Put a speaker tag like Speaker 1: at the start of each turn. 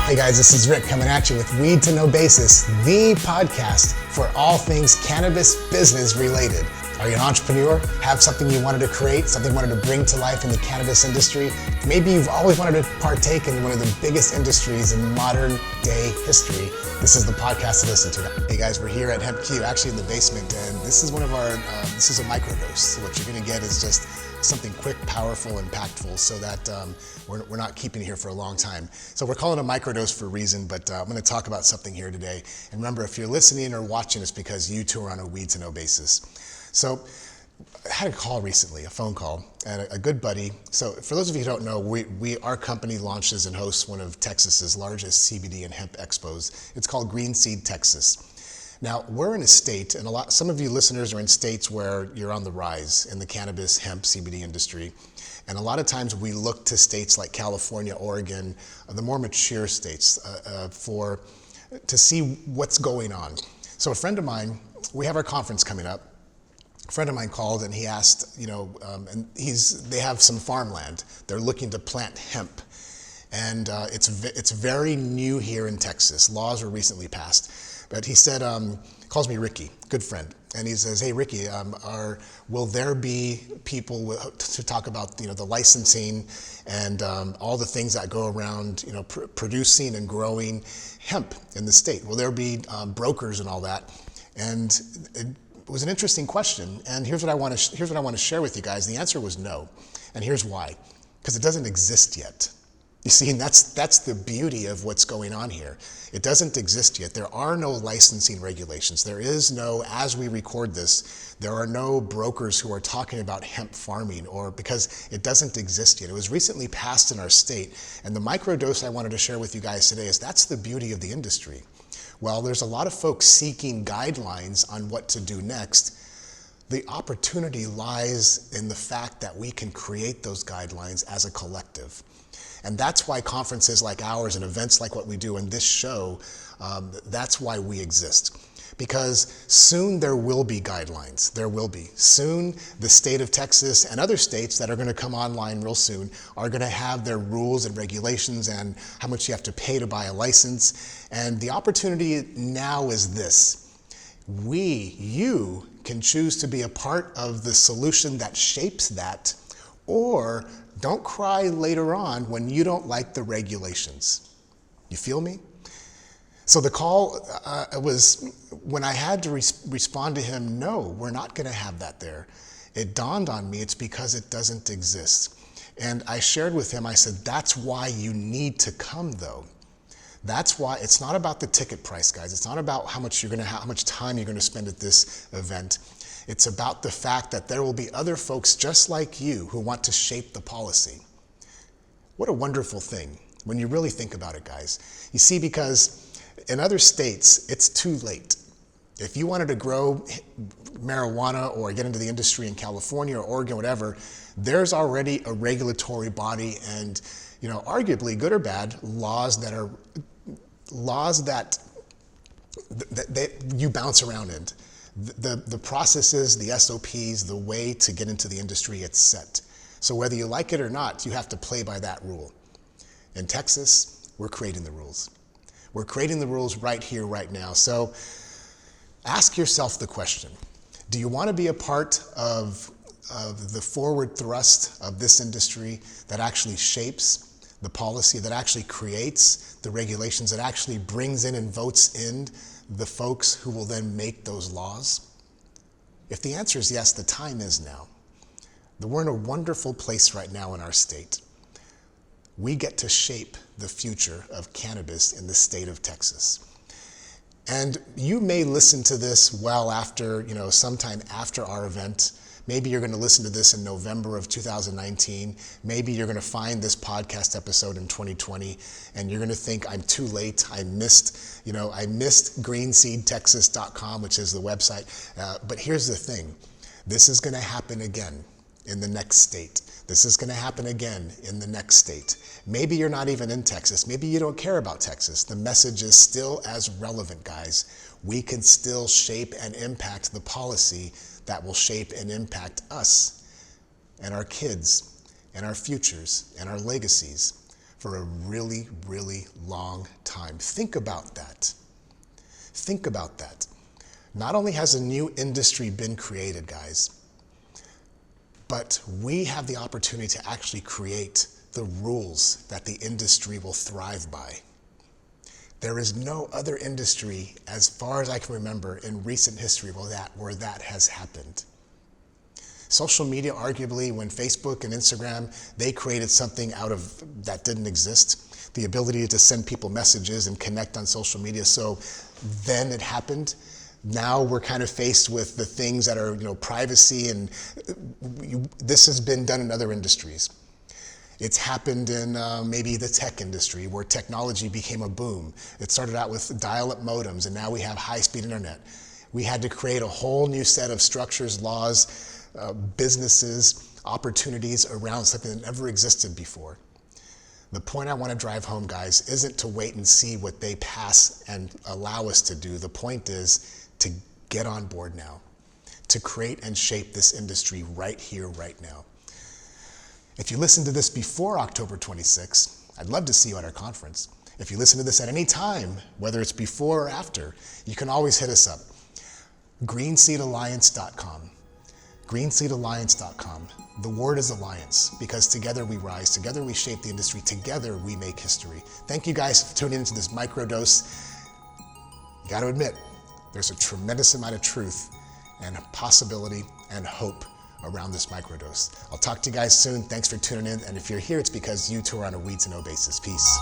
Speaker 1: Hey guys, this is Rick coming at you with Weed to No Basis, the podcast for all things cannabis business related. Are you an entrepreneur? Have something you wanted to create, something you wanted to bring to life in the cannabis industry? Maybe you've always wanted to partake in one of the biggest industries in modern day history. This is the podcast to listen to. Hey guys, we're here at Hemp, actually in the basement, and this is one of our, this is a microdose. So what you're gonna get is just something quick, powerful, impactful, so that we're not keeping it here for a long time. So we're calling it a microdose for a reason, but I'm gonna talk about something here today. And remember, if you're listening or watching, it's because you too are on a weed to know basis. So I had a call recently, a phone call, and a good buddy. So for those of you who don't know, our company launches and hosts one of Texas's largest CBD and hemp expos. It's called Green Seed Texas. Now, we're in a state, and some of you listeners are in states where you're on the rise in the cannabis, hemp, CBD industry. And a lot of times we look to states like California, Oregon, the more mature states, to see what's going on. So a friend of mine, we have our conference coming up. A friend of mine called and he asked, and they have some farmland. They're looking to plant hemp. And it's very new here in Texas. Laws were recently passed. But he said, calls me Ricky, good friend. And he says, hey Ricky, will there be people to talk about the licensing and all the things that go around producing and growing hemp in the state? Will there be brokers and all that? And it was an interesting question, and here's what I want to share with you guys. The answer was no, and here's why: because it doesn't exist yet. You see, and that's the beauty of what's going on here. It doesn't exist yet. There are no licensing regulations. There is no, as we record this, there are no brokers who are talking about hemp farming, or because it doesn't exist yet. It was recently passed in our state, and the microdose I wanted to share with you guys today is that's the beauty of the industry. Well, there's a lot of folks seeking guidelines on what to do next. The opportunity lies in the fact that we can create those guidelines as a collective. And that's why conferences like ours and events like what we do in this show, that's why we exist. Because soon there will be guidelines. There will be. Soon the state of Texas and other states that are going to come online real soon are going to have their rules and regulations and how much you have to pay to buy a license. And the opportunity now is this: you can choose to be a part of the solution that shapes that, or don't cry later on when you don't like the regulations. You feel me? So the call was, when I had to respond to him, no, we're not going to have that there. It dawned on me, it's because it doesn't exist. And I shared with him, I said, that's why you need to come though. That's why it's not about the ticket price, guys. It's not about how much time you're going to spend at this event. It's about the fact that there will be other folks just like you who want to shape the policy. What a wonderful thing when you really think about it, guys. You see, because in other states, it's too late. If you wanted to grow marijuana or get into the industry in California or Oregon, whatever, there's already a regulatory body and, arguably good or bad, laws that you bounce around in. The processes, the SOPs, the way to get into the industry, it's set. So whether you like it or not, you have to play by that rule. In Texas, we're creating the rules. We're creating the rules right here, right now. So ask yourself the question: do you want to be a part of the forward thrust of this industry that actually shapes the policy, that actually creates the regulations, that actually brings in and votes in the folks who will then make those laws? If the answer is yes, the time is now. We're in a wonderful place right now in our state. We get to shape the future of cannabis in the state of Texas. And you may listen to this well after, sometime after our event. Maybe you're going to listen to this in November of 2019. Maybe you're going to find this podcast episode in 2020 and you're going to think, I'm too late. I missed greenseedtexas.com, which is the website. But here's the thing. This is going to happen again in the next state. This is going to happen again in the next state. Maybe you're not even in Texas. Maybe you don't care about Texas. The message is still as relevant, guys. We can still shape and impact the policy that will shape and impact us and our kids and our futures and our legacies for a really, really long time. Think about that. Think about that. Not only has a new industry been created, guys, but we have the opportunity to actually create the rules that the industry will thrive by. There is no other industry, as far as I can remember, in recent history where that has happened. Social media, arguably, when Facebook and Instagram, they created something out of that didn't exist, the ability to send people messages and connect on social media. So then it happened. Now we're kind of faced with the things that are, privacy, and this has been done in other industries. It's happened in maybe the tech industry, where technology became a boom. It started out with dial-up modems, and now we have high-speed internet. We had to create a whole new set of structures, laws, businesses, opportunities around something that never existed before. The point I want to drive home, guys, isn't to wait and see what they pass and allow us to do. The point is to get on board now, to create and shape this industry right here, right now. If you listen to this before October 26th, I'd love to see you at our conference. If you listen to this at any time, whether it's before or after, you can always hit us up. greenseedalliance.com. greenseedalliance.com. The word is alliance, because together we rise, together we shape the industry, together we make history. Thank you guys for tuning into this microdose. You got to admit, there's a tremendous amount of truth and possibility and hope around this microdose. I'll talk to you guys soon. Thanks for tuning in. And if you're here, it's because you two are on a weed to know basis. Peace.